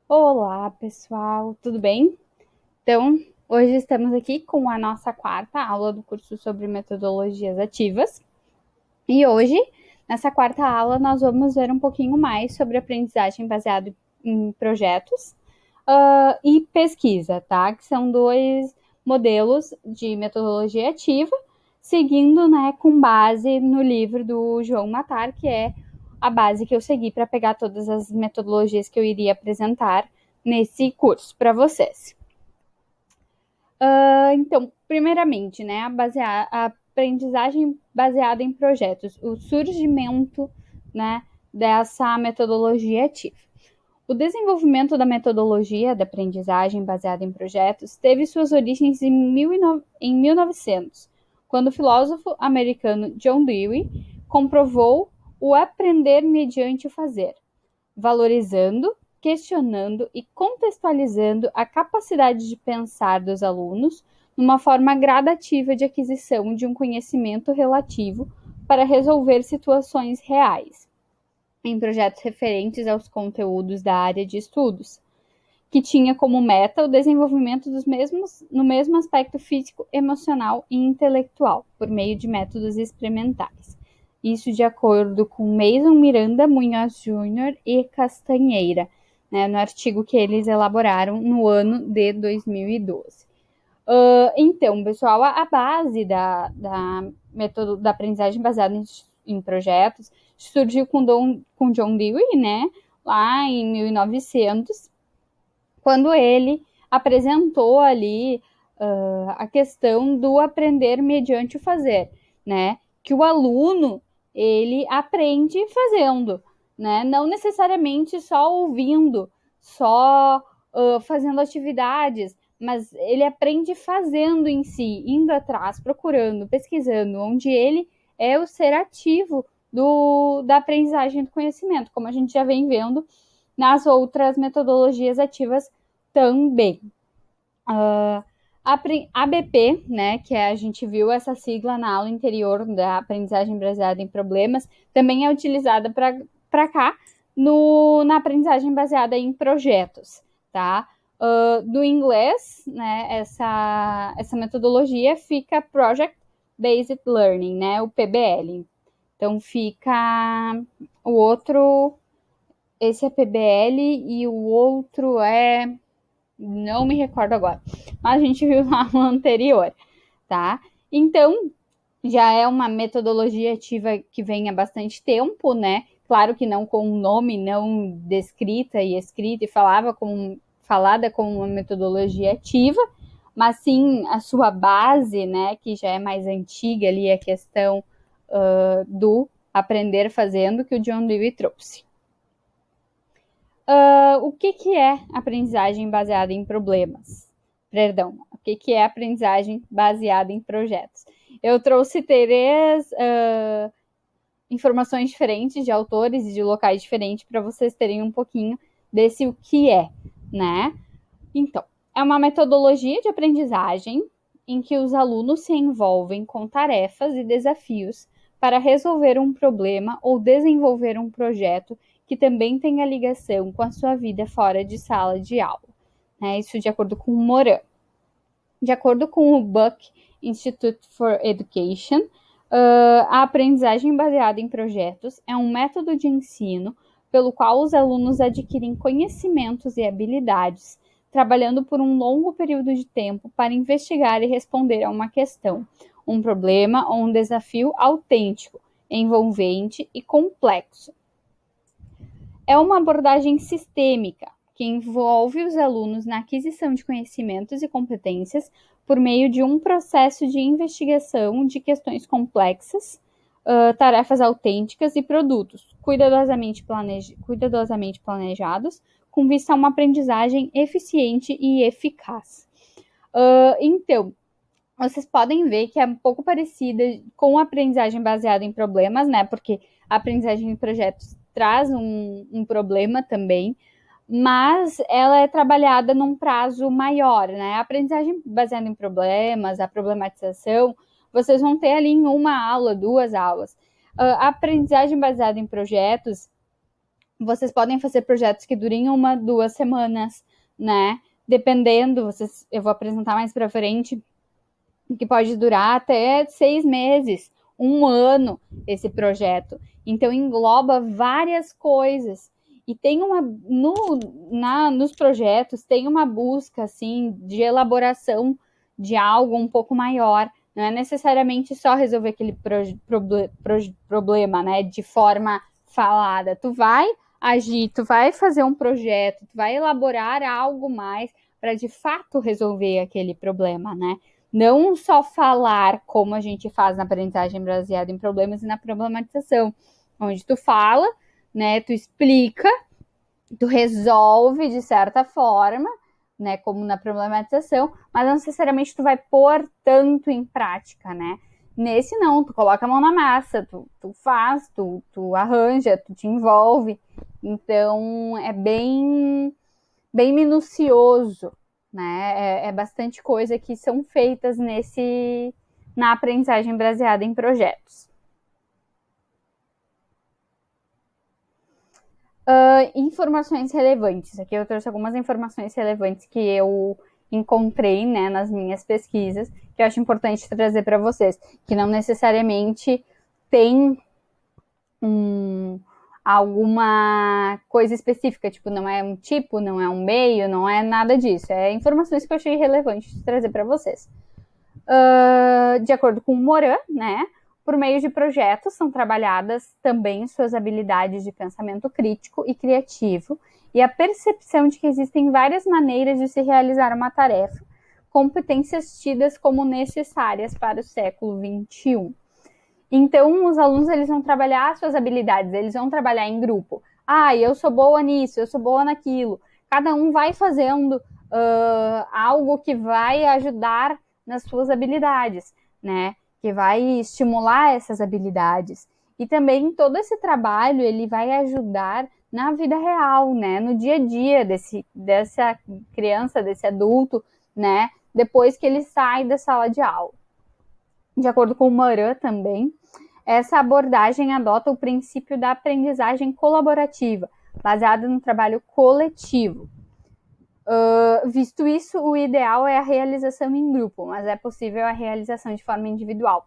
Olá, pessoal, tudo bem? Então, hoje estamos aqui com a nossa quarta aula do curso sobre metodologias ativas. E hoje, nessa quarta aula, nós vamos ver um pouquinho mais sobre aprendizagem baseada em projetos e pesquisa, tá? Que são dois modelos de metodologia ativa, seguindo, né, com base no livro do João Matar, que é a base que eu segui para pegar todas as metodologias que eu iria apresentar nesse curso para vocês. Então, primeiramente, né, a aprendizagem baseada em projetos, o surgimento, né, dessa metodologia ativa. O desenvolvimento da metodologia de aprendizagem baseada em projetos teve suas origens em 1900, quando o filósofo americano John Dewey comprovou o aprender mediante o fazer, valorizando, questionando e contextualizando a capacidade de pensar dos alunos numa forma gradativa de aquisição de um conhecimento relativo para resolver situações reais, em projetos referentes aos conteúdos da área de estudos, que tinha como meta o desenvolvimento dos mesmos no mesmo aspecto físico, emocional e intelectual, por meio de métodos experimentais. Isso de acordo com Mason Miranda Munhoz Júnior e Castanheira, né, no artigo que eles elaboraram no ano de 2012. Então, pessoal, a base da aprendizagem baseada em projetos surgiu com John Dewey, né, lá em 1900, quando ele apresentou ali a questão do aprender mediante o fazer, né? Que o aluno ele aprende fazendo, né? Não necessariamente só ouvindo, só fazendo atividades, mas ele aprende fazendo em si, indo atrás, procurando, pesquisando, onde ele é o ser ativo da aprendizagem do conhecimento, como a gente já vem vendo nas outras metodologias ativas também. Uh, a ABP, né, que a gente viu essa sigla na aula anterior da aprendizagem baseada em problemas, também é utilizada para cá na aprendizagem baseada em projetos, tá? Do inglês, né, essa metodologia fica Project Based Learning, né, o PBL. Então fica o outro, esse é PBL e o outro é, não me recordo agora, mas a gente viu lá no anterior, tá? Então, já é uma metodologia ativa que vem há bastante tempo, né? Claro que não com um nome, não descrita e escrita e falada como uma metodologia ativa, mas sim a sua base, né? Que já é mais antiga ali, a questão do aprender fazendo que o John Dewey trouxe. O que é aprendizagem baseada em problemas? Perdão, o que é aprendizagem baseada em projetos? Eu trouxe três informações diferentes de autores e de locais diferentes para vocês terem um pouquinho desse o que é, né? Então, é uma metodologia de aprendizagem em que os alunos se envolvem com tarefas e desafios para resolver um problema ou desenvolver um projeto que também tenha ligação com a sua vida fora de sala de aula. Né? Isso de acordo com o Moran. De acordo com o Buck Institute for Education, a aprendizagem baseada em projetos é um método de ensino pelo qual os alunos adquirem conhecimentos e habilidades, trabalhando por um longo período de tempo para investigar e responder a uma questão, um problema ou um desafio autêntico, envolvente e complexo. É uma abordagem sistêmica que envolve os alunos na aquisição de conhecimentos e competências por meio de um processo de investigação de questões complexas, tarefas autênticas e produtos cuidadosamente planejados, com vista a uma aprendizagem eficiente e eficaz. Então, vocês podem ver que é um pouco parecida com a aprendizagem baseada em problemas, né? Porque a aprendizagem em projetos traz um problema também, mas ela é trabalhada num prazo maior, né? A aprendizagem baseada em problemas, a problematização, vocês vão ter ali em uma aula, duas aulas. A aprendizagem baseada em projetos, Vocês podem fazer projetos que durem 1, 2 semanas, né? Dependendo, eu vou apresentar mais para frente, que pode durar até 6 meses, 1 ano esse projeto. Então engloba várias coisas. E tem nos projetos tem uma busca assim de elaboração de algo um pouco maior. Não é necessariamente só resolver aquele problema, né, de forma falada. Tu vai agir, tu vai fazer um projeto, tu vai elaborar algo mais para de fato resolver aquele problema, né? Não só falar como a gente faz na aprendizagem baseada em problemas e na problematização, onde tu fala, né, tu explica, tu resolve de certa forma, né, como na problematização, mas não necessariamente tu vai pôr tanto em prática, né? Nesse não, tu coloca a mão na massa, tu faz, tu arranja, tu te envolve. Então é bem minucioso, né? É bastante coisa que são feitas na aprendizagem baseada em projetos. Informações relevantes. Aqui eu trouxe algumas informações relevantes que eu encontrei, né, nas minhas pesquisas, que eu acho importante trazer para vocês, que não necessariamente tem alguma coisa específica, tipo, não é um tipo, não é um meio, não é nada disso. É informações que eu achei relevante de trazer para vocês. De acordo com o Moran, né, por meio de projetos são trabalhadas também suas habilidades de pensamento crítico e criativo e a percepção de que existem várias maneiras de se realizar uma tarefa, competências tidas como necessárias para o século XXI. Então, os alunos eles vão trabalhar suas habilidades, eles vão trabalhar em grupo. Eu sou boa nisso, eu sou boa naquilo. Cada um vai fazendo algo que vai ajudar nas suas habilidades, né? Que vai estimular essas habilidades. E também todo esse trabalho ele vai ajudar na vida real, né? No dia a dia dessa criança, desse adulto, né? Depois que ele sai da sala de aula. De acordo com o Moran também, essa abordagem adota o princípio da aprendizagem colaborativa, baseada no trabalho coletivo. Visto isso, o ideal é a realização em grupo, mas é possível a realização de forma individual.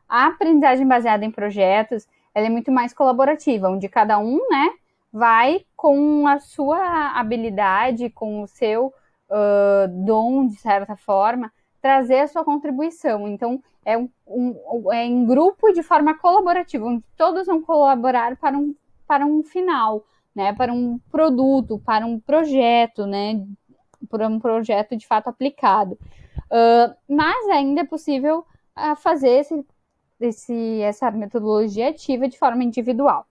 A aprendizagem baseada em projetos, ela é muito mais colaborativa, onde cada um, né, vai com a sua habilidade, com o seu dom, de certa forma, trazer a sua contribuição. Então, é em grupo de forma colaborativa, onde todos vão colaborar para um final, né, para um produto, para um projeto, né, para um projeto de fato aplicado. Mas ainda é possível fazer essa metodologia ativa de forma individual.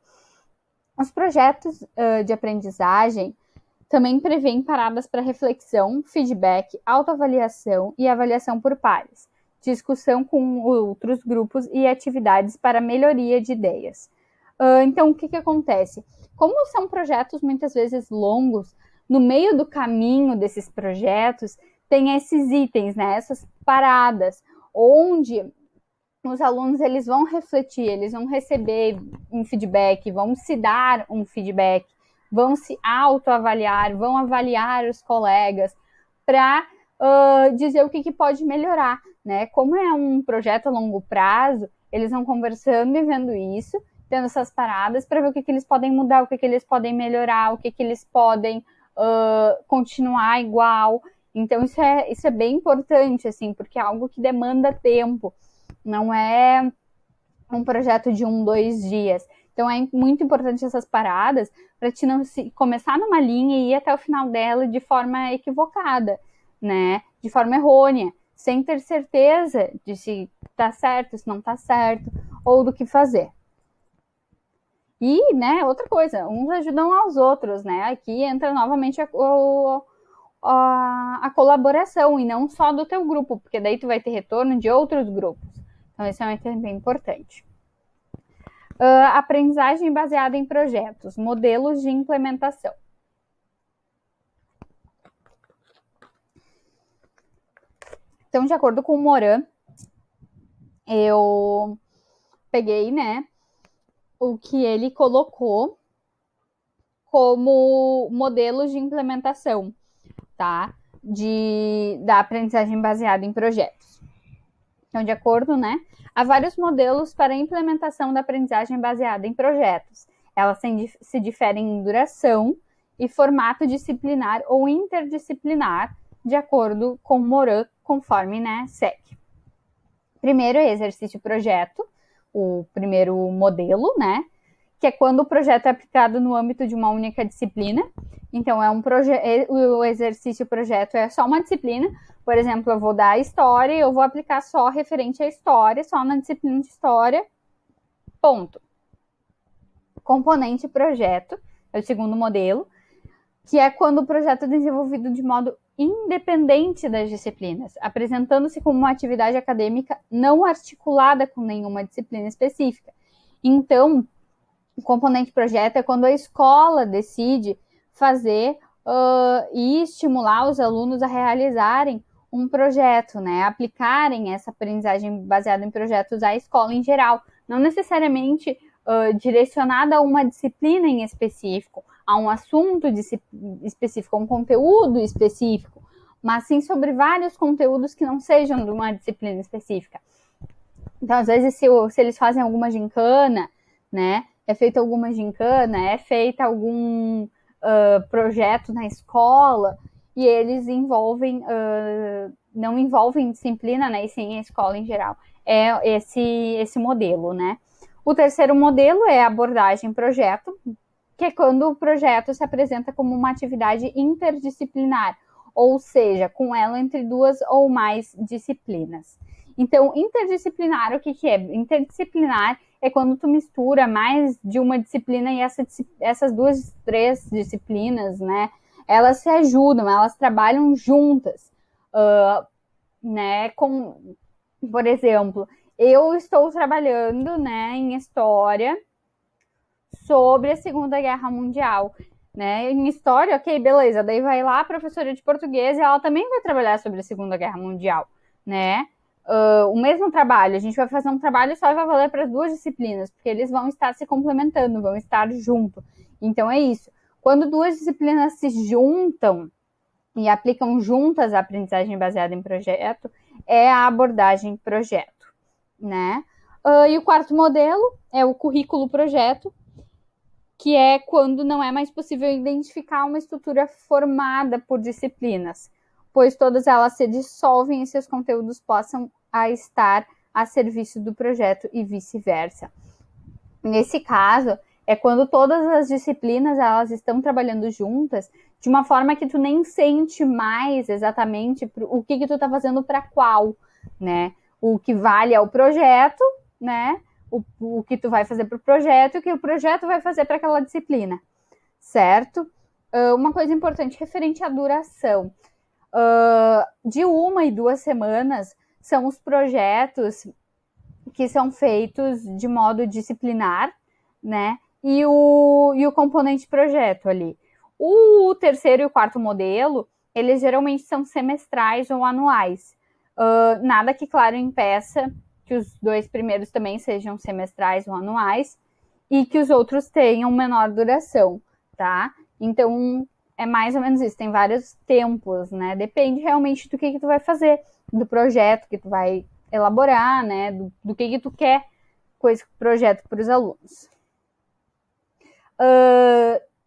Os projetos de aprendizagem também prevêem paradas para reflexão, feedback, autoavaliação e avaliação por pares, discussão com outros grupos e atividades para melhoria de ideias. Então, o que acontece? Como são projetos muitas vezes longos, no meio do caminho desses projetos, tem esses itens, né, essas paradas, onde os alunos eles vão refletir, eles vão receber um feedback, vão se dar um feedback, vão se autoavaliar, vão avaliar os colegas para dizer o que pode melhorar, né? Como é um projeto a longo prazo, eles vão conversando e vendo isso, tendo essas paradas para ver o que eles podem mudar, o que eles podem melhorar, o que eles podem continuar igual. Então isso é bem importante, assim, porque é algo que demanda tempo. Não é um projeto de 1, 2 dias. Então é muito importante essas paradas para te não começar numa linha e ir até o final dela de forma equivocada, né? De forma errônea, sem ter certeza de se tá certo, se não tá certo, ou do que fazer. E, né, outra coisa, uns ajudam aos outros, né? Aqui entra novamente a colaboração e não só do teu grupo, porque daí tu vai ter retorno de outros grupos. Então, esse é um item bem importante. Aprendizagem baseada em projetos, modelos de implementação. Então, de acordo com o Moran, eu peguei, né, o que ele colocou como modelos de implementação, tá? Da aprendizagem baseada em projetos. Então, de acordo, né? Há vários modelos para a implementação da aprendizagem baseada em projetos. Elas se diferem em duração e formato disciplinar ou interdisciplinar, de acordo com Morin, conforme, né, segue. Primeiro é exercício-projeto, o primeiro modelo, né? Que é quando o projeto é aplicado no âmbito de uma única disciplina. Então, o exercício-projeto é só uma disciplina. Por exemplo, eu vou dar história e eu vou aplicar só referente à história, só na disciplina de história, ponto. Componente projeto é o segundo modelo, que é quando o projeto é desenvolvido de modo independente das disciplinas, apresentando-se como uma atividade acadêmica não articulada com nenhuma disciplina específica. Então, o componente projeto é quando a escola decide fazer e estimular os alunos a realizarem um projeto, né? Aplicarem essa aprendizagem baseada em projetos à escola em geral, não necessariamente direcionada a uma disciplina em específico, a um assunto específico, a um conteúdo específico, mas sim sobre vários conteúdos que não sejam de uma disciplina específica. Então, às vezes, se eles fazem alguma gincana, né, é feita alguma gincana, é feita algum projeto na escola, e eles não envolvem disciplina, né, e sim a escola em geral. É esse modelo, né. O terceiro modelo é a abordagem projeto, que é quando o projeto se apresenta como uma atividade interdisciplinar, ou seja, com elo entre duas ou mais disciplinas. Então, interdisciplinar, o que é? Interdisciplinar é quando tu mistura mais de uma disciplina e essas duas, três disciplinas, né? Elas se ajudam, elas trabalham juntas, né? Por exemplo, eu estou trabalhando, né, em história sobre a Segunda Guerra Mundial, né? Em história, ok, beleza. Daí vai lá a professora de português e ela também vai trabalhar sobre a Segunda Guerra Mundial, né? O mesmo trabalho, a gente vai fazer um trabalho só e vai valer para as duas disciplinas, porque eles vão estar se complementando, vão estar junto. Então é isso. Quando duas disciplinas se juntam e aplicam juntas a aprendizagem baseada em projeto, é a abordagem projeto, né? E o quarto modelo é o currículo projeto, que é quando não é mais possível identificar uma estrutura formada por disciplinas, pois todas elas se dissolvem e seus conteúdos possam estar a serviço do projeto e vice-versa. Nesse caso, é quando todas as disciplinas elas estão trabalhando juntas de uma forma que tu nem sente mais exatamente o que tu tá fazendo para qual, né? O que vale é o projeto, né? O que tu vai fazer para o projeto e o que o projeto vai fazer para aquela disciplina, certo? Uma coisa importante referente à duração. De 1 e 2 semanas são os projetos que são feitos de modo disciplinar, né? E o componente projeto ali. O terceiro e o quarto modelo, eles geralmente são semestrais ou anuais. Nada que, claro, impeça que os 2 primeiros também sejam semestrais ou anuais e que os outros tenham menor duração, tá? Então, é mais ou menos isso. Tem vários tempos, né? Depende realmente do que tu vai fazer, do projeto que tu vai elaborar, né? Do que tu quer com esse projeto para os alunos.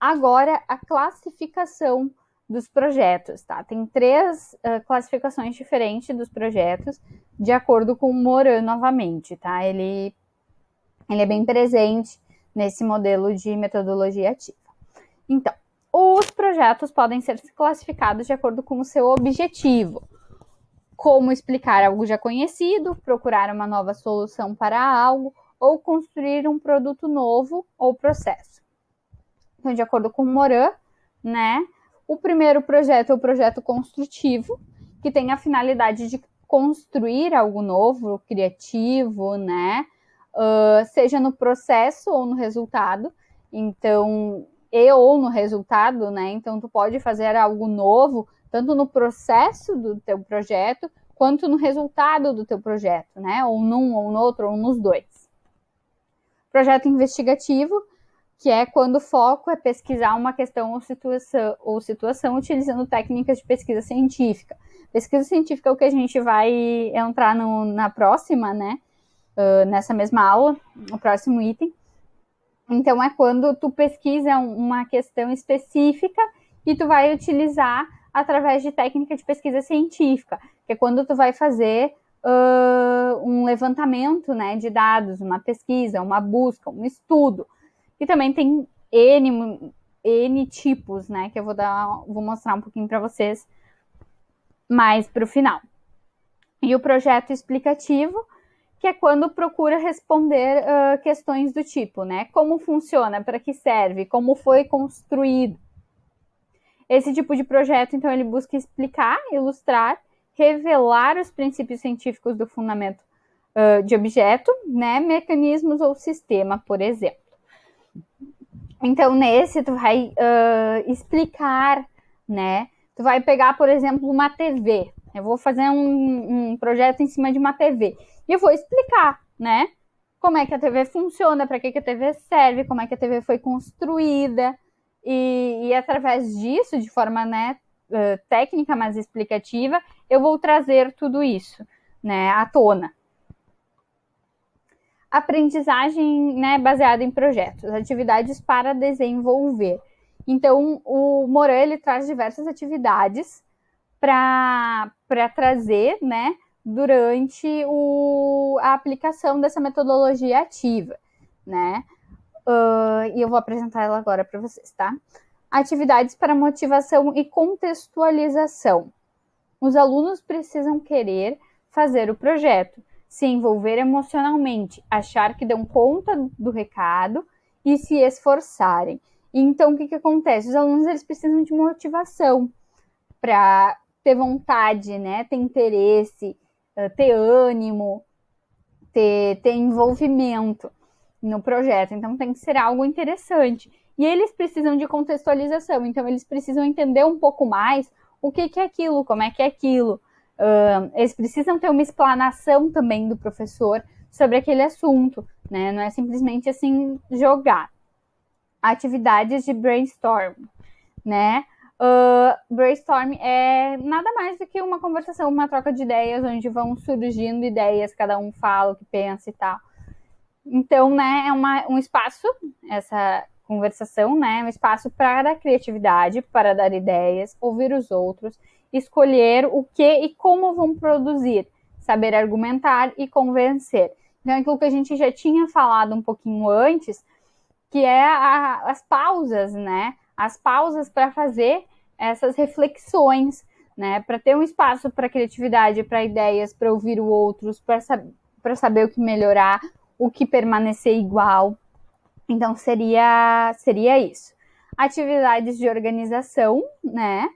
Agora, a classificação dos projetos, tá? Tem 3 classificações diferentes dos projetos, de acordo com o Morin novamente, tá? Ele é bem presente nesse modelo de metodologia ativa. Então, os projetos podem ser classificados de acordo com o seu objetivo, como explicar algo já conhecido, procurar uma nova solução para algo, ou construir um produto novo ou processo. Então, de acordo com o Morin, né, o primeiro projeto é o projeto construtivo, que tem a finalidade de construir algo novo, criativo, né, seja no processo ou no resultado. Então, ou no resultado, né, então tu pode fazer algo novo, tanto no processo do teu projeto, quanto no resultado do teu projeto, né, ou num, ou no outro, ou nos dois. Projeto investigativo, que é quando o foco é pesquisar uma questão ou situação utilizando técnicas de pesquisa científica. Pesquisa científica é o que a gente vai entrar na próxima, né? Nessa mesma aula, no próximo item. Então, é quando tu pesquisa uma questão específica e tu vai utilizar através de técnica de pesquisa científica, que é quando tu vai fazer um levantamento, né, de dados, uma pesquisa, uma busca, um estudo. E também tem N tipos, né, que eu vou mostrar um pouquinho para vocês mais para o final. E o projeto explicativo, que é quando procura responder questões do tipo, né? Como funciona, para que serve, como foi construído. Esse tipo de projeto, então, ele busca explicar, ilustrar, revelar os princípios científicos do fundamento de objeto, né? Mecanismos ou sistema, por exemplo. Então, nesse, tu vai explicar, né? Tu vai pegar, por exemplo, uma TV. Eu vou fazer um projeto em cima de uma TV. E eu vou explicar, né? Como é que a TV funciona, para que a TV serve, como é que a TV foi construída. E através disso, de forma, né, técnica, mas explicativa, eu vou trazer tudo isso, né, à tona. Aprendizagem, né, baseada em projetos, atividades para desenvolver. Então, o Moran, ele traz diversas atividades para trazer, né, durante a aplicação dessa metodologia ativa, né? E eu vou apresentar ela agora para vocês, tá? Atividades para motivação e contextualização. Os alunos precisam querer fazer o projeto, se envolver emocionalmente, achar que dão conta do recado e se esforçarem. Então, o que acontece? Os alunos, eles precisam de motivação para ter vontade, né? Ter interesse, ter ânimo, ter envolvimento no projeto. Então, tem que ser algo interessante. E eles precisam de contextualização. Então, eles precisam entender um pouco mais o que é aquilo, como é que é aquilo. Eles precisam ter uma explanação também do professor sobre aquele assunto, né? Não é simplesmente assim jogar. Atividades de brainstorm, né? Brainstorm é nada mais do que uma conversação, uma troca de ideias, onde vão surgindo ideias, cada um fala o que pensa e tal. Então, né, é um espaço, essa conversação, né, um espaço para a criatividade, para dar ideias, ouvir os outros, escolher o que e como vão produzir, saber argumentar e convencer. Então, é aquilo que a gente já tinha falado um pouquinho antes, que é as pausas, né, as pausas para fazer essas reflexões, né, para ter um espaço para criatividade, para ideias, para ouvir o outros, para saber o que melhorar, o que permanecer igual. Então, seria isso. Atividades de organização, né,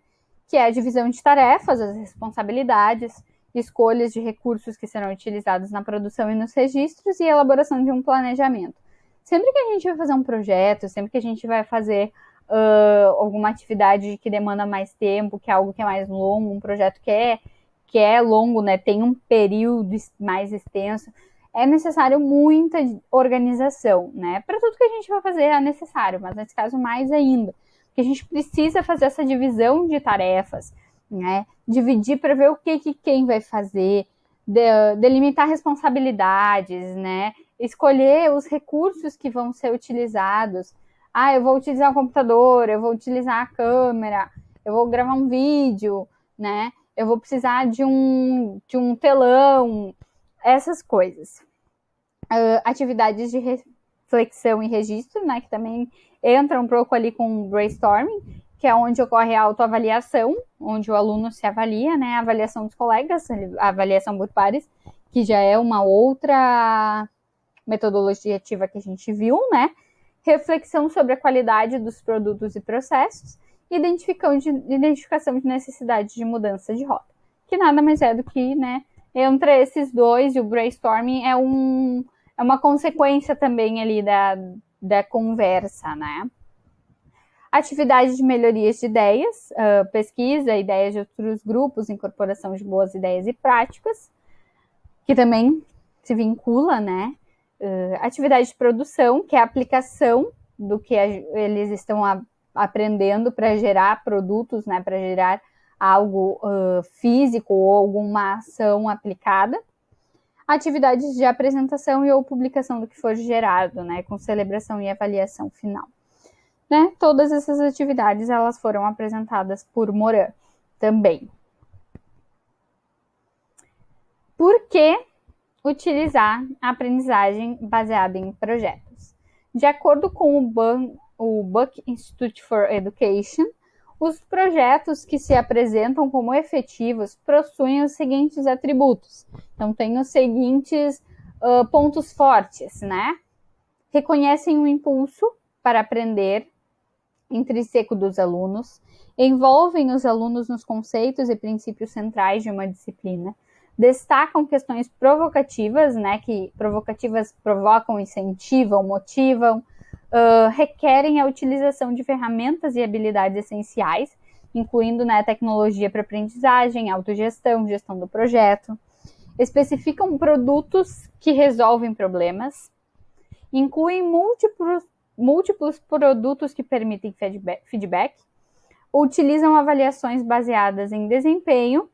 que é a divisão de tarefas, as responsabilidades, escolhas de recursos que serão utilizados na produção e nos registros e elaboração de um planejamento. Sempre que a gente vai fazer um projeto, sempre que a gente vai fazer alguma atividade que demanda mais tempo, que é algo que é mais longo, um projeto que é longo, né, tem um período mais extenso, é necessário muita organização, né? Para tudo que a gente vai fazer é necessário, mas nesse caso mais ainda, porque a gente precisa fazer essa divisão de tarefas, né? Dividir para ver o que quem vai fazer, delimitar responsabilidades, né? Escolher os recursos que vão ser utilizados. Eu vou utilizar o computador, eu vou utilizar a câmera, eu vou gravar um vídeo, né? Eu vou precisar de um telão, essas coisas. Atividades de reflexão e registro, né? Que também entra um pouco ali com brainstorming, que é onde ocorre a autoavaliação, onde o aluno se avalia, né? A avaliação dos colegas, a avaliação por pares, que já é uma outra metodologia ativa que a gente viu, né? Reflexão sobre a qualidade dos produtos e processos, identificação de necessidade de mudança de rota, que nada mais é do que, né, entre esses dois, e o brainstorming é uma consequência também ali da conversa, né? Atividade de melhorias de ideias, pesquisa, ideias de outros grupos, incorporação de boas ideias e práticas, que também se vincula, né? Atividade de produção, que é a aplicação do que eles estão aprendendo para gerar produtos, né, para gerar algo físico ou alguma ação aplicada. Atividades de apresentação e ou publicação do que for gerado, né, com celebração e avaliação final. Né? Todas essas atividades elas foram apresentadas por Moran também. Por que utilizar a aprendizagem baseada em projetos? De acordo com o Buck Institute for Education, os projetos que se apresentam como efetivos possuem os seguintes atributos. Então, tem os seguintes pontos fortes, né? Reconhecem o impulso para aprender intrínseco dos alunos, envolvem os alunos nos conceitos e princípios centrais de uma disciplina, destacam questões provocativas, né, que provocativas provocam, incentivam, motivam, requerem a utilização de ferramentas e habilidades essenciais, incluindo, né, tecnologia para aprendizagem, autogestão, gestão do projeto, especificam produtos que resolvem problemas, incluem múltiplos produtos que permitem feedback, utilizam avaliações baseadas em desempenho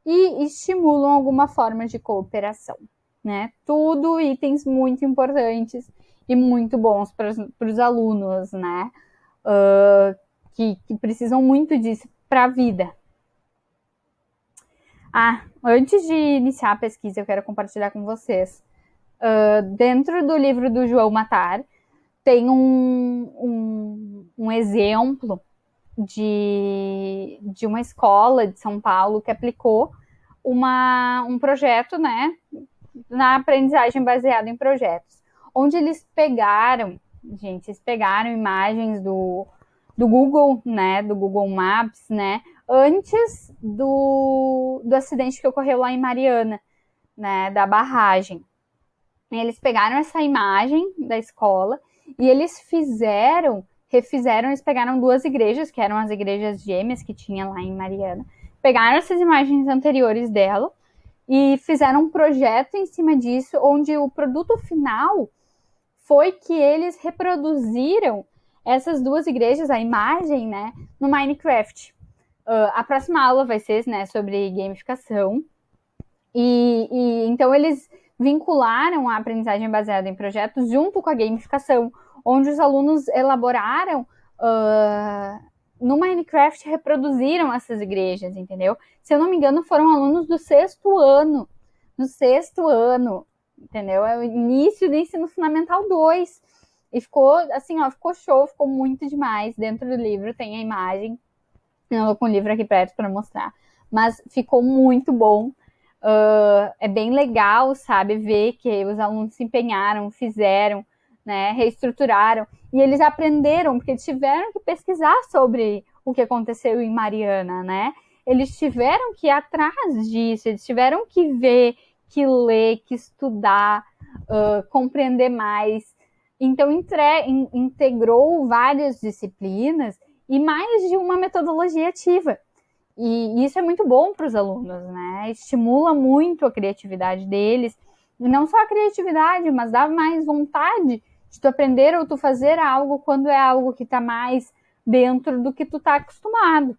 e estimulam alguma forma de cooperação, né? Tudo itens muito importantes e muito bons para os alunos, né? Que precisam muito disso para a vida. Antes de iniciar a pesquisa, eu quero compartilhar com vocês. Dentro do livro do João Matar, tem um exemplo de uma escola de São Paulo que aplicou um projeto, né, na aprendizagem baseada em projetos, onde eles pegaram imagens do Google, né, do Google Maps, né, antes do acidente que ocorreu lá em Mariana, né, da barragem. E eles pegaram essa imagem da escola e eles eles pegaram duas igrejas, que eram as igrejas gêmeas que tinha lá em Mariana, pegaram essas imagens anteriores dela e fizeram um projeto em cima disso, onde o produto final foi que eles reproduziram essas duas igrejas, a imagem, né, no Minecraft. A próxima aula vai ser, né, sobre gamificação. E então eles vincularam a aprendizagem baseada em projetos junto com a gamificação, onde os alunos elaboraram no Minecraft, reproduziram essas igrejas, entendeu? Se eu não me engano, foram alunos do sexto ano, entendeu? É o início do ensino fundamental 2. E ficou assim, ficou show, ficou muito demais. Dentro do livro tem a imagem, eu tô com o livro aqui perto para mostrar, mas ficou muito bom. É bem legal, sabe, ver que os alunos se empenharam, fizeram, né, reestruturaram, e eles aprenderam, porque tiveram que pesquisar sobre o que aconteceu em Mariana, né? Eles tiveram que ir atrás disso, eles tiveram que ver, que ler, que estudar, compreender mais. Então, integrou várias disciplinas e mais de uma metodologia ativa. E isso é muito bom para os alunos, né? Estimula muito a criatividade deles. E não só a criatividade, mas dá mais vontade de tu aprender ou tu fazer algo quando é algo que está mais dentro do que tu está acostumado,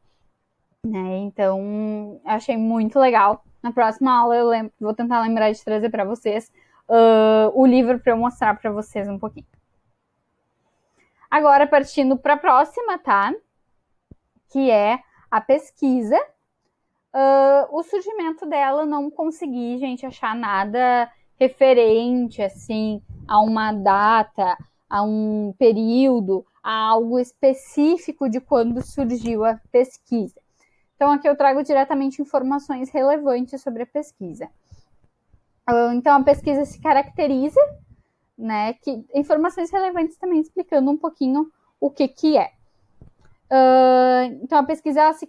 né? Então, achei muito legal. Na próxima aula eu vou tentar lembrar de trazer para vocês o livro para eu mostrar para vocês um pouquinho. Agora, partindo para a próxima, tá? Que é a pesquisa. O surgimento dela, não consegui, gente, achar nada referente, assim, a uma data, a um período, a algo específico de quando surgiu a pesquisa. Então, aqui eu trago diretamente informações relevantes sobre a pesquisa. Então, a pesquisa se caracteriza, né, informações relevantes também explicando um pouquinho o que é. Então, a pesquisa se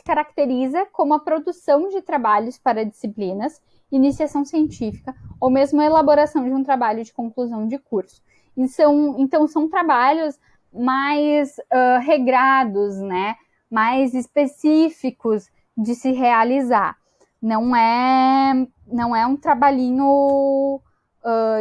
caracteriza como a produção de trabalhos para disciplinas, iniciação científica, ou mesmo a elaboração de um trabalho de conclusão de curso. Então, são trabalhos mais regrados, né? Mais específicos de se realizar. Não é um trabalhinho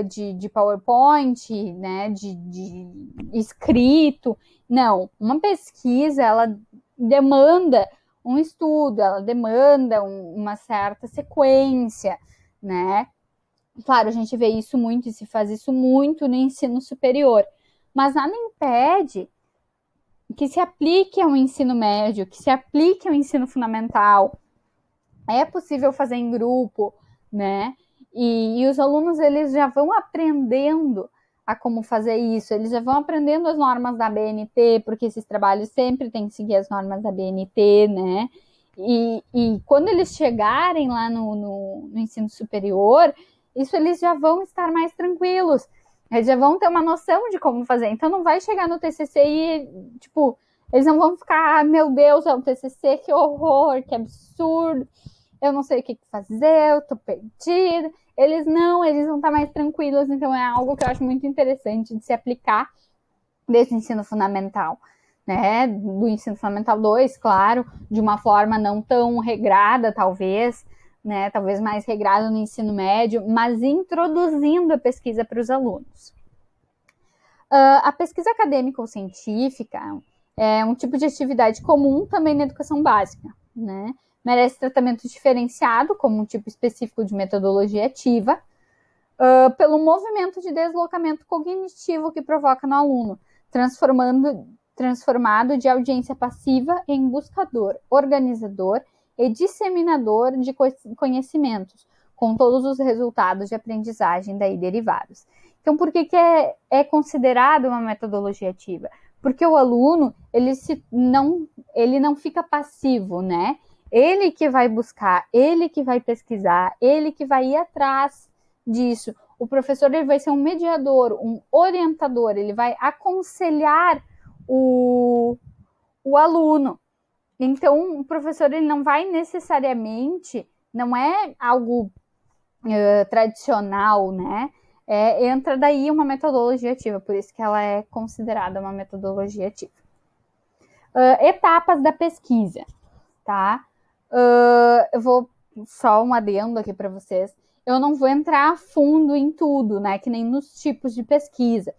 de PowerPoint, né, de escrito. Não, uma pesquisa, ela demanda um estudo, ela demanda uma certa sequência, né? Claro, a gente vê isso muito e se faz isso muito no ensino superior, mas nada impede que se aplique ao ensino médio, que se aplique ao ensino fundamental. É possível fazer em grupo, né? E os alunos, eles já vão aprendendo a como fazer isso, eles já vão aprendendo as normas da BNT, porque esses trabalhos sempre têm que seguir as normas da BNT, né? E quando eles chegarem lá no ensino superior, isso eles já vão estar mais tranquilos, eles já vão ter uma noção de como fazer. Então não vai chegar no TCC e, tipo, eles não vão ficar, meu Deus, é um TCC, que horror, que absurdo, eu não sei o que fazer, eu tô perdida. Eles vão estar mais tranquilos, então é algo que eu acho muito interessante de se aplicar desde o ensino fundamental, né? Do ensino fundamental 2, claro, de uma forma não tão regrada, talvez, né? Talvez mais regrada no ensino médio, mas introduzindo a pesquisa para os alunos. A pesquisa acadêmica ou científica é um tipo de atividade comum também na educação básica, né? Merece tratamento diferenciado, como um tipo específico de metodologia ativa, pelo movimento de deslocamento cognitivo que provoca no aluno, transformado de audiência passiva em buscador, organizador e disseminador de conhecimentos, com todos os resultados de aprendizagem daí derivados. Então, por que é considerado uma metodologia ativa? Porque o aluno, ele não fica passivo, né? Ele que vai buscar, ele que vai pesquisar, ele que vai ir atrás disso. O professor, ele vai ser um mediador, um orientador, ele vai aconselhar o aluno. Então, o professor, ele não vai necessariamente, não é algo tradicional, né? Entra daí uma metodologia ativa, por isso que ela é considerada uma metodologia ativa. Etapas da pesquisa, tá? Eu vou só um adendo aqui para vocês. Eu não vou entrar a fundo em tudo, né? Que nem nos tipos de pesquisa.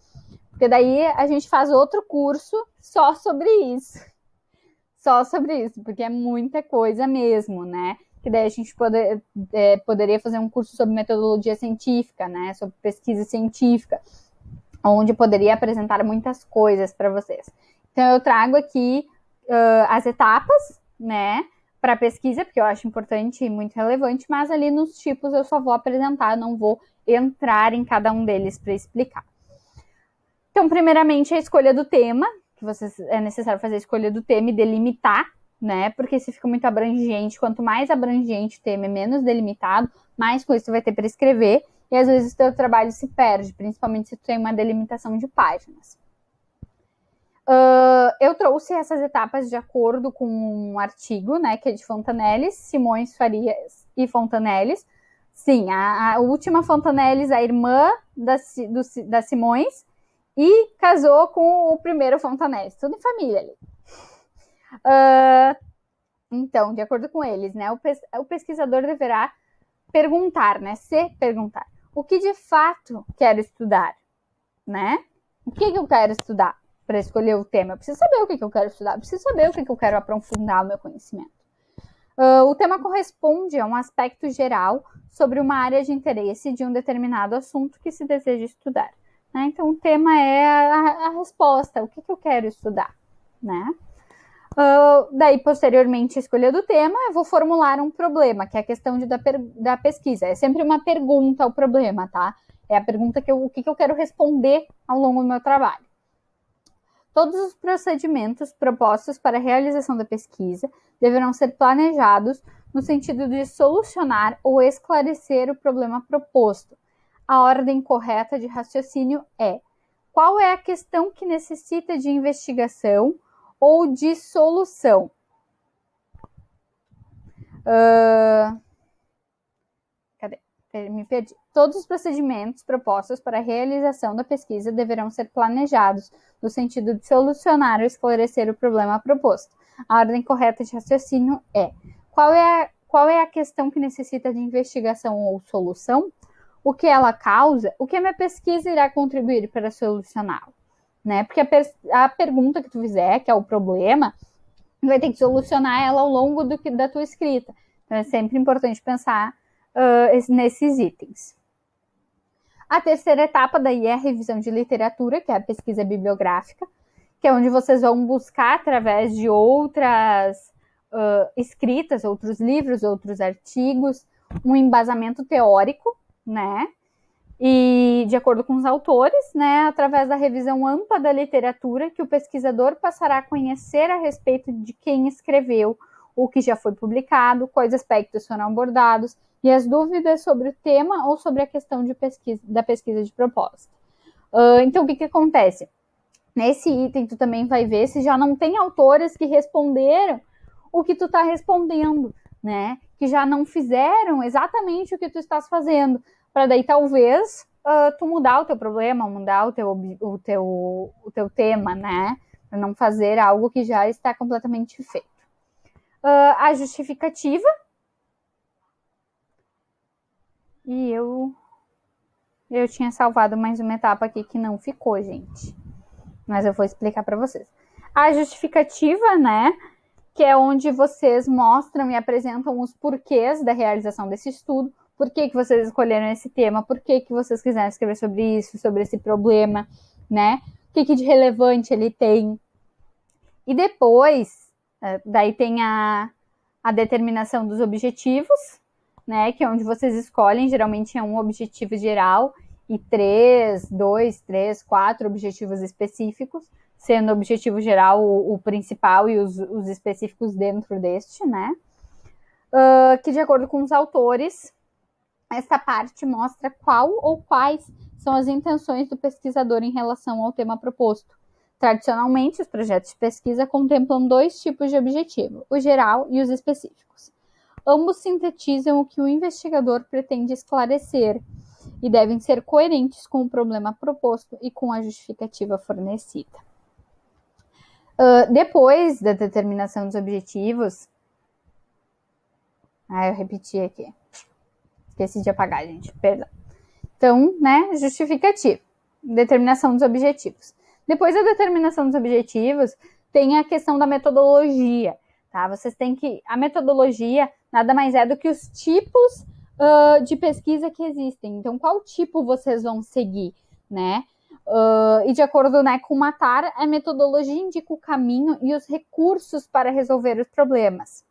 Porque daí a gente faz outro curso só sobre isso. Só sobre isso, porque é muita coisa mesmo, né? Que daí a gente poderia fazer um curso sobre metodologia científica, né? Sobre pesquisa científica, onde eu poderia apresentar muitas coisas para vocês. Então eu trago aqui as etapas, né? Para pesquisa, porque eu acho importante e muito relevante, mas ali nos tipos eu só vou apresentar, não vou entrar em cada um deles para explicar. Então, primeiramente, a escolha do tema, que é necessário fazer a escolha do tema e delimitar, né? Porque se fica muito abrangente, quanto mais abrangente o tema e menos delimitado, mais coisa você vai ter para escrever, e às vezes o seu trabalho se perde, principalmente se tu tem uma delimitação de páginas. Eu trouxe essas etapas de acordo com um artigo, né, que é de Fontanelles, Simões, Farias e Fontanelles. Sim, a última Fontanelles, a irmã da Simões, e casou com o primeiro Fontanelles, tudo em família ali. Então, de acordo com eles, né, o pesquisador deverá perguntar, né, o que de fato quero estudar, né? O que eu quero estudar? Para escolher o tema, eu preciso saber o que eu quero estudar, eu preciso saber o que eu quero aprofundar o meu conhecimento. O tema corresponde a um aspecto geral sobre uma área de interesse de um determinado assunto que se deseja estudar. Né? Então, o tema é a resposta, o que eu quero estudar. Né? Daí, posteriormente, a escolha do tema, eu vou formular um problema, que é a questão da pesquisa. É sempre uma pergunta ao problema, tá? É a pergunta o que eu quero responder ao longo do meu trabalho. Todos os procedimentos propostos para a realização da pesquisa deverão ser planejados no sentido de solucionar ou esclarecer o problema proposto. A ordem correta de raciocínio é: qual é a questão que necessita de investigação ou de solução? Me perdi. Todos os procedimentos propostos para a realização da pesquisa deverão ser planejados no sentido de solucionar ou esclarecer o problema proposto. A ordem correta de raciocínio é: qual é a questão que necessita de investigação ou solução? o que ela causa, o que a minha pesquisa irá contribuir para solucioná-lo, né? Porque a pergunta que tu fizer, que é o problema, vai ter que solucionar ela ao longo da tua escrita. Então, é sempre importante pensar nesses itens. A terceira etapa daí é a revisão de literatura, que é a pesquisa bibliográfica, que é onde vocês vão buscar através de outras escritas, outros livros, outros artigos, um embasamento teórico, né? E, de acordo com os autores, né, através da revisão ampla da literatura, que o pesquisador passará a conhecer a respeito de quem escreveu, o que já foi publicado, quais aspectos foram abordados e as dúvidas sobre o tema ou sobre a questão da pesquisa de propósito. Então, o que acontece? Nesse item, tu também vai ver se já não tem autores que responderam o que tu está respondendo, né? Que já não fizeram exatamente o que tu estás fazendo, para daí talvez tu mudar o teu problema, mudar o teu tema, né? Para não fazer algo que já está completamente feito. A justificativa. E eu tinha salvado mais uma etapa aqui que não ficou, gente. Mas eu vou explicar para vocês. A justificativa, né? Que é onde vocês mostram e apresentam os porquês da realização desse estudo, por que vocês escolheram esse tema, por que vocês quiseram escrever sobre isso, sobre esse problema, né? O que de relevante ele tem. E depois, daí tem a determinação dos objetivos, né? Que é onde vocês escolhem, geralmente é um objetivo geral e 2, 3, 4 objetivos específicos, sendo o objetivo geral o principal e os específicos dentro deste, né? Que, de acordo com os autores, essa parte mostra qual ou quais são as intenções do pesquisador em relação ao tema proposto. Tradicionalmente, os projetos de pesquisa contemplam 2 tipos de objetivo, o geral e os específicos. Ambos sintetizam o que o investigador pretende esclarecer e devem ser coerentes com o problema proposto e com a justificativa fornecida. Depois da determinação dos objetivos... eu repeti aqui. Esqueci de apagar, gente, perdão. Então, né, justificativa, determinação dos objetivos. Depois da determinação dos objetivos, tem a questão da metodologia, tá? Vocês têm que... A metodologia nada mais é do que os tipos de pesquisa que existem. Então, qual tipo vocês vão seguir, né? E de acordo, né, com o Matar, a metodologia indica o caminho e os recursos para resolver os problemas.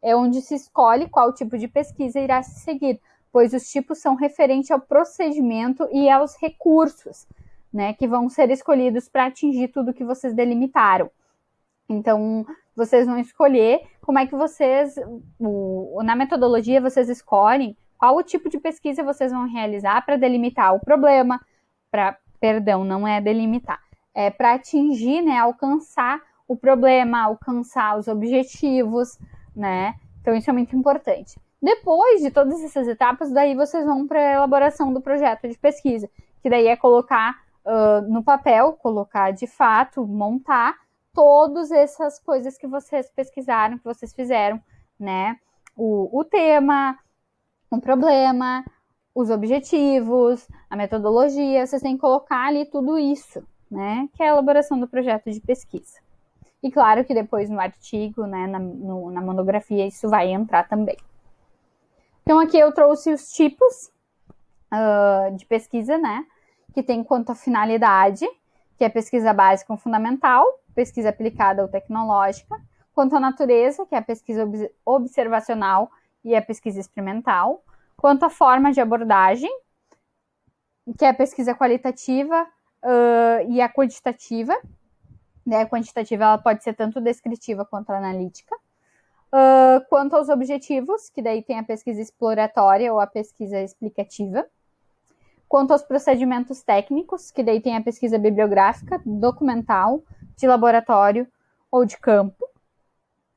É onde se escolhe qual tipo de pesquisa irá se seguir, pois os tipos são referentes ao procedimento e aos recursos, né, que vão ser escolhidos para atingir tudo que vocês delimitaram. Então, vocês vão escolher como é que vocês, na metodologia, vocês escolhem qual o tipo de pesquisa vocês vão realizar para delimitar o problema, não é delimitar, é para atingir, né, alcançar o problema, alcançar os objetivos, né? Então, isso é muito importante. Depois de todas essas etapas, daí vocês vão para a elaboração do projeto de pesquisa, que daí é colocar no papel, colocar de fato, montar todas essas coisas que vocês pesquisaram, que vocês fizeram, né? O tema, o problema, os objetivos, a metodologia, vocês têm que colocar ali tudo isso, né? Que é a elaboração do projeto de pesquisa. E claro que depois no artigo, né, na monografia, isso vai entrar também. Então, aqui eu trouxe os tipos de pesquisa, né, que tem quanto à finalidade, que é pesquisa básica ou fundamental, pesquisa aplicada ou tecnológica, quanto à natureza, que é a pesquisa observacional e a pesquisa experimental, quanto à forma de abordagem, que é a pesquisa qualitativa e a quantitativa, né, a quantitativa ela pode ser tanto descritiva quanto analítica. Quanto aos objetivos, que daí tem a pesquisa exploratória ou a pesquisa explicativa. Quanto aos procedimentos técnicos, que daí tem a pesquisa bibliográfica, documental, de laboratório ou de campo.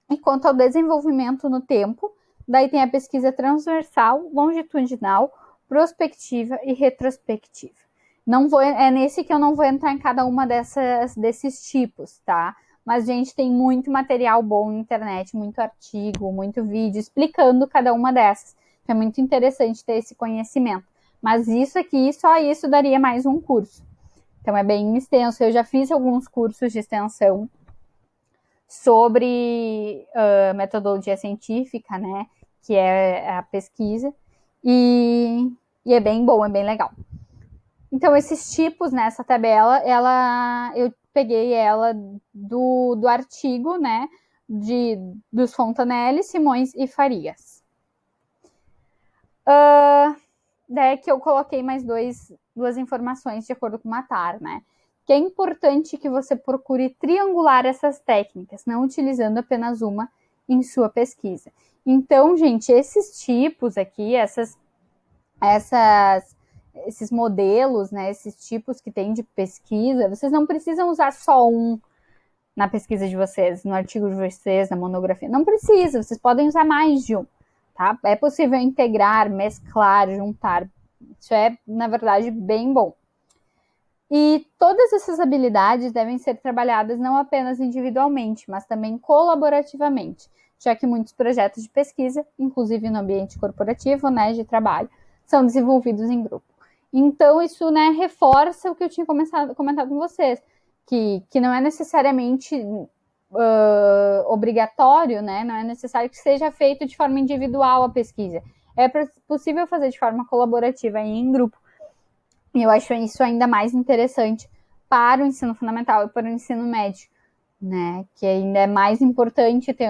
E quanto ao desenvolvimento no tempo, daí tem a pesquisa transversal, longitudinal, prospectiva e retrospectiva. É nesse que eu não vou entrar em cada uma desses tipos, tá? Mas, gente, tem muito material bom na internet, muito artigo, muito vídeo explicando cada uma dessas. Então, é muito interessante ter esse conhecimento. mas isso aqui, só isso daria mais um curso. Então é bem extenso. Eu já fiz alguns cursos de extensão sobre metodologia científica, né, que é a pesquisa, e é bem bom, é bem legal. Então, esses tipos nessa tabela, eu peguei ela do artigo, né, dos Fontanelli, Simões e Farias. Daí que eu coloquei mais duas informações de acordo com o Matar, né? Que é importante que você procure triangular essas técnicas, não utilizando apenas uma em sua pesquisa. Então, gente, esses tipos aqui, esses modelos, né, esses tipos que tem de pesquisa, vocês não precisam usar só um na pesquisa de vocês, no artigo de vocês, na monografia. Não precisa, vocês podem usar mais de um, tá? É possível integrar, mesclar, juntar. Isso é, na verdade, bem bom. E todas essas habilidades devem ser trabalhadas não apenas individualmente, mas também colaborativamente, já que muitos projetos de pesquisa, inclusive no ambiente corporativo, né, de trabalho, são desenvolvidos em grupo. Então, isso, né, reforça o que eu tinha comentado com vocês, que não é necessariamente obrigatório, né, não é necessário que seja feito de forma individual a pesquisa. É possível fazer de forma colaborativa e em grupo. E eu acho isso ainda mais interessante para o ensino fundamental e para o ensino médio, né? Que ainda é mais importante ter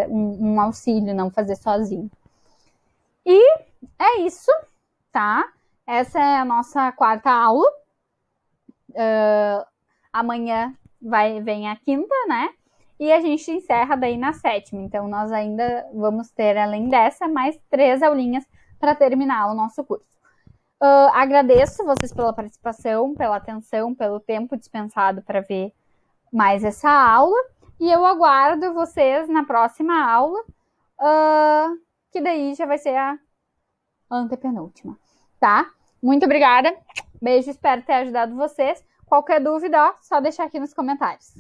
um auxílio, não fazer sozinho. E é isso, tá? Essa é a nossa quarta aula. Amanhã vem a quinta, né? E a gente encerra daí na sétima. Então, nós ainda vamos ter, além dessa, mais 3 aulinhas para terminar o nosso curso. Agradeço vocês pela participação, pela atenção, pelo tempo dispensado para ver mais essa aula. E eu aguardo vocês na próxima aula, que daí já vai ser a antepenúltima, tá? Muito obrigada. Beijo, espero ter ajudado vocês. Qualquer dúvida, só deixar aqui nos comentários.